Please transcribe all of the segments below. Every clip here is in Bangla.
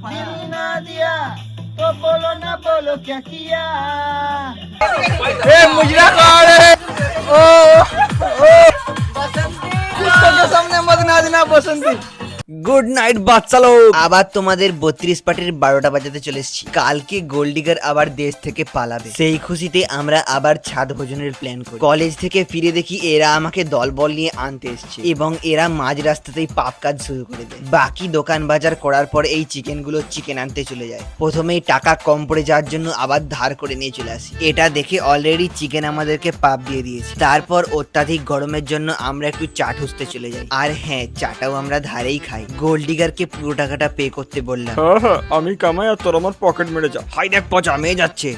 दिल ना दिया तो बोलो क्या किया ए मुजरा कौन है ओ बसंती के सामने मत नाचना बसंती। গুড নাইট বাচ্চা লোক, আবার তোমাদের 32 পার্টির 12টা বাজাতে চলে এসেছি। কালকে গোল্ডিগার আবার দেশ থেকে পালাবে, সেই খুশিতে আমরা আবার ছাদ ভোজনের প্ল্যান করি। কলেজ থেকে ফিরে দেখি এরা আমাকে দলবল নিয়ে আনতে এসছে এবং এরা মাঝ রাস্তাতেই পাপ কাজ শুরু করে দেয়। বাকি দোকান বাজার করার পর এই চিকেনগুলো চিকেন আনতে চলে যায়। প্রথমেই টাকা কম পড়ে যাওয়ার জন্য আবার ধার করে নিয়ে চলে আসি। এটা দেখে অলরেডি চিকেন আমাদেরকে পাপ দিয়ে দিয়েছে। তারপর অত্যাধিক গরমের জন্য আমরা একটু চা ঠুসতে চলে যাই। আর হ্যাঁ, চাটাও আমরা ধারেই খাই। গোল্ডিগারকে পুরো টাকাটা পে করতে বললাম। হ্যাঁ আমি কামাই আর তোর আমার পকেট মেরে যা। হাই দেখ পচা মেয়ে যাচ্ছে,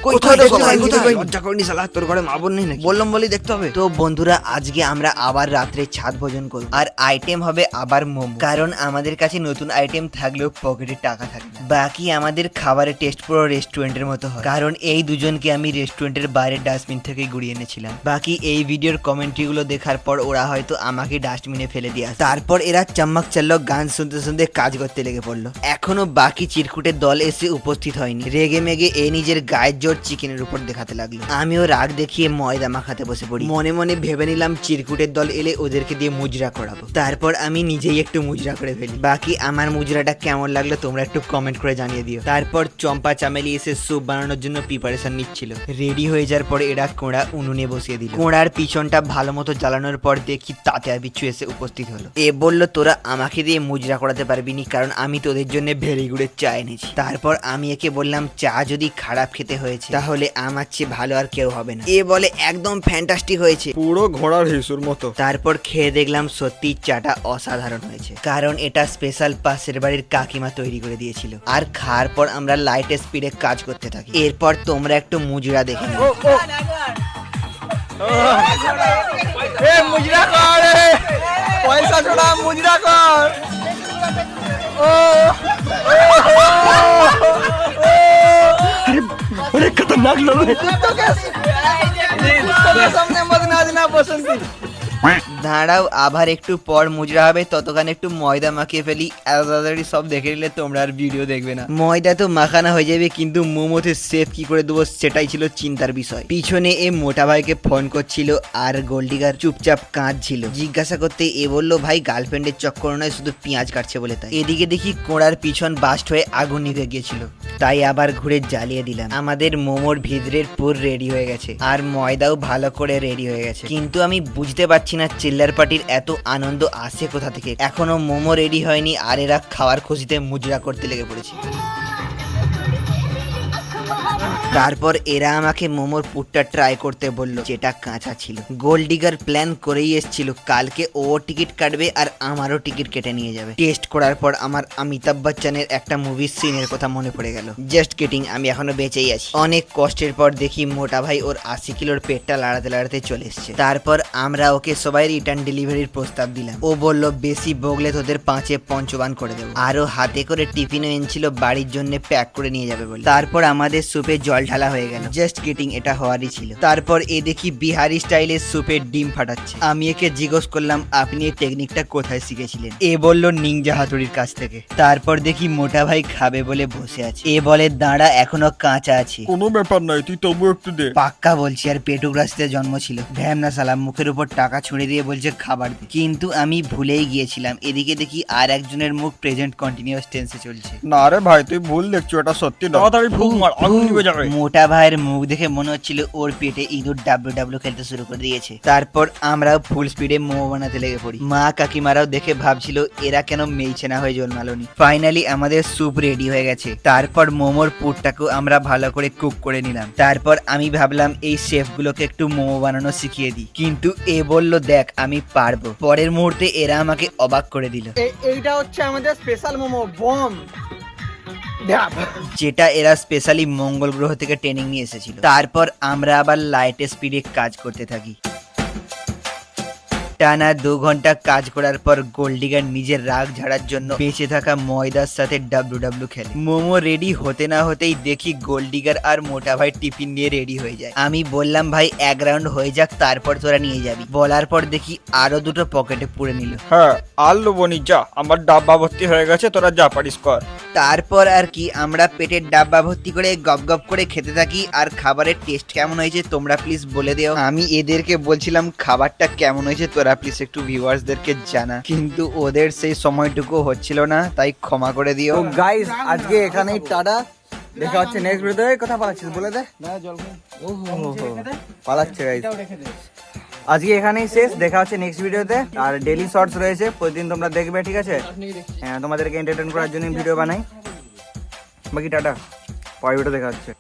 লজ্জা করিনি শালা, তোর ঘরে মা বোন নেই নাকি? বললাম বলি দেখতে হবে। তো বন্ধুরা, আজকে আমরা আবার রাত্রে ছাদ ভোজন করব আর আইটেম হবে আবার মোমো, কারণ আমাদের কাছে নতুন আইটেম থাকলেও পকেটে টাকা থাকে না। বাকি আমাদের খাবারের টেস্ট পুরো রেস্টুরেন্টের মতো হয়, কারণ এই দুজনকে আমি রেস্টুরেন্টের বাইরের ডাস্টবিন থেকে গুড়িয়ে এনেছিলাম। বাকি এই ভিডিওর কমেন্ট্রি গুলো দেখার পর ওরা হয়তো আমাকে ডাস্টবিনে ফেলে দিয়ে আসে। তারপর এরা চাম্মাক চাল্লক গান শুনতে শুনতে কাজ করতে লেগে পড়লো। এখনো বাকি চিরকুটের দল এসে উপস্থিত হয়নি। রেগে মেগে এ নিজের গায়ের জোর চিকেনের উপর দেখাতে লাগলো। আমিও রাগ দেখিয়ে ময়দা মাখাতে বসে পড়ি। মনে মনে ভেবে নিলাম চিরকুটের দল এলে ওদেরকে দিয়ে মুজরা করাবো। তারপর আমি নিজেই একটু মুজরা করে ফেলি। বাকি আমার মুজরাটা কেমন লাগলো তোমরা একটু কমেন্ট করে জানিয়ে দিও। তারপর চম্পা চামেলি এসে স্যুপ বানানোর জন্য প্রিপারেশন নিচ্ছিল। রেডি হয়ে যাওয়ার পরে এরা কোঁড়া উনুনে বসিয়ে দিল। কোঁড়ার পিছনটা ভালো মতো জ্বালানোর পর দেখি তাতে আর বিচ্ছু এসে উপস্থিত হলো। এ বললো তোরা আমাকে দিয়ে মুজরা করাতে পারবি নি, কারণ আমি তোদের জন্য ভেরি গুড়ের চা এনেছি। তারপর আমি একে বললাম চা যদি খারাপ খেতে হয়েছে তাহলে আমার চেয়ে ভালো আর কেউ হবে না। এ বলে একদম ফ্যান্টাস্টিক হয়েছে, পুরো ঘোড়ার হিসুর মতো। তারপর খেয়ে দেখলাম সত্যি চাটা অসাধারণ হয়েছে, কারণ এটা স্পেশাল পাশের বাড়ির কাকিমা তৈরি করে দিয়েছিল। আর খাওয়ার পর আমরা লাইট স্পিডে কাজ করতে থাকি। এরপর তোমরা একটু মুজরা দেখে নাও। ए मुजरा कौन है पैसा छोड़ा मुजरा कौन अरे खतरनाक लोग हैं के सामने मत नाचना बसंती। দাঁড়াও, আবার একটু পর মুজরা হবে, ততক্ষণ একটু ময়দা মাখিয়ে ফেলি। তাড়াতাড়ি সব দেখে নিলে তোমরা আর ভিডিও দেখবে না। ময়দা তো মাখানো হয়ে যাবে, কিন্তু মোমোতে সেফ কি করে দেবো সেটাই ছিল চিন্তার বিষয়। পিছনে এ মোটা ভাইকে ফোন করছিল আর গোল্ডিগার চুপচাপ কাঁদছিল। জিজ্ঞাসা করতে এ বললো ভাই গার্লফ্রেন্ডের চক্কর নয়, শুধু পেঁয়াজ কাটছে বলে তাই। এদিকে দেখি কোড়ার পিছন বাস্ট হয়ে আগুন নিভে গিয়েছিল, তাই আবার ঘুরে জ্বালিয়ে দিলাম। আমাদের মোমোর ভিতরের পুর রেডি হয়ে গেছে আর ময়দাও ভালো করে রেডি হয়ে গেছে, কিন্তু আমি বুঝতে পারছি না চিল্লার পার্টির এত আনন্দ আসে কোথা থেকে। এখনো মোমো রেডি হয়নি আর এরা খাওয়ার খুশিতে মুজরা করতে লেগে পড়েছে। তারপর এরা আমাকে মোমোর পুরটা ট্রাই করতে বলল, যেটা কাঁচা ছিল। গোল্ডিগার প্ল্যান করেই এসেছিল কালকে ও টিকিট কাটবে আর আমারও টিকিট কেটে নিয়ে যাবে। টেস্ট করার পর আমার অমিতাভ বচ্চনের একটা মুভির সিনের কথা মনে পড়ে গেল। জাস্ট কিডিং, আমি এখনো বেঁচেই আছি। অনেক কষ্টের পর দেখি মোটা ভাই ওর 80 কিলোর পেটটা লাড়াতে লাড়াতে চলে এসছে। তারপর আমরা ওকে সবাই রিটার্ন ডেলিভারির প্রস্তাব দিলাম। ও বলল বেশি বগলে তোদের 5-এ পঞ্চবান করে দেবো। আরো হাতে করে টিফিনও এনেছিল বাড়ির জন্য প্যাক করে নিয়ে যাবে বলে। তারপর আমাদের সুপে জল ঢালা হয়ে গেল। জাস্ট কিডিং, এটা হওয়ারই ছিল। তারপর এ দেখি বিহারি স্টাইলে সুপের ডিম ফাটাচ্ছে। আমি একে জিজ্ঞেস করলাম আপনি এই টেকনিকটা কোথায় শিখেছিলেন? এ বলল নিনজা হাতুড়ির কাছ থেকে। তারপর দেখি মোটা ভাই খাবে বলে বসে আছে। এ বলে দাঁড়া, এখনো কাঁচা আছে। কোনো ব্যাপার নয়, তুই তবু একটু দে। পাক্কা বলছি, আর পেটুগ্রাসিতে জন্ম ছিল। ভ্যামনা সালাম মুখের উপর টাকা ছুঁড়ে দিয়ে বলছে খাবার দে, কিন্তু আমি ভুলেই গিয়েছিলাম। এদিকে দেখি আর একজনের মুখ প্রেজেন্ট কন্টিনিউয়াস টেন্সে চলছে। না রে ভাই, তুই ভুল দেখছো, এটা সত্যি না। তাড়াতাড়ি ফুক মার, আগুন নিভে যাবে। মোটা ভাইয়ের মুখ দেখে মনে হচ্ছিল ওর পেটে ইঁদুর ডাব্লিউ খেলতে শুরু করে দিয়েছে। তারপর আমরাও ফুল স্পিডে মোমো বানাতে লেগে পড়ি। মা কাকিমারাও দেখে ভাবছিল এরা কেন মেইছে না হয়ে জন্মালোনি। ফাইনালি আমাদের স্যুপ রেডি হয়ে গেছে। তারপর মোমোর পুরটাকেও আমরা ভালো করে কুক করে নিলাম। তারপর আমি ভাবলাম এই শেফ গুলোকে একটু মোমো বানানো শিখিয়ে দিই, কিন্তু এ বলল দেখ আমি পারবো। পরের মুহূর্তে এরা আমাকে অবাক করে দিল। এইটা হচ্ছে আমাদের স্পেশাল মোমো বম, যেটা এরা স্পেশালি মঙ্গল গ্রহ থেকে ট্রেনিং নিয়ে এসেছিল। তারপর আমরা আবার লাইট স্পিডে কাজ করতে থাকি। টানা 2 ঘন্টা কাজ করার পর গোল্ডিগার নিজের রাগ ঝাড়ার জন্য বেঁচে থাকা ময়দার সাথে ডাব্লিউডাব্লিউ খেলে। মোমো রেডি হতে না হতেই দেখি গোল্ডিগার আর মোটা ভাই টিফিন নিয়ে রেডি হয়ে যায়। আমি বললাম ভাই 1 রাউন্ড হয়ে যাক তারপর তোরা নিয়ে যাবি। বলার পর দেখি আরো 2টো পকেটে পুরে নিল। হ্যাঁ আর লোবনি, যা আমার ডাব্বা ভর্তি হয়ে গেছে, তোরা যা পারিস কর। তারপর আর কি আমরা পেটের ডাব্বা ভর্তি করে গপ গপ করে খেতে থাকি। আর খাবারের টেস্ট কেমন হয়েছে তোমরা প্লিজ বলে দিও। আমি এদেরকে বলছিলাম খাবারটা কেমন হয়েছে তোরা প্লিজ একটু ভিউয়ার্সদেরকে জানা, কিন্তু ওদের সেই সময়টুকু হচ্ছিল না, তাই ক্ষমা করে দিও। তো গাইস আজকে এখানেই টাটা, দেখা হচ্ছে নেক্সট ভিডিওতে। কোথা পালাচ্ছিস বলে দে। পালাচ্ছে গাইস, আজকে এখানেই শেষ, দেখা হচ্ছে নেক্সট ভিডিওতে। আর ডেইলি শর্টস রয়েছে, প্রতিদিন তোমরা দেখবে, ঠিক আছে? হ্যাঁ, তোমাদেরকে এন্টারটেইন করার জন্য ভিডিও বানাই। বাকি টাটা, পরের ভিডিও দেখা হচ্ছে।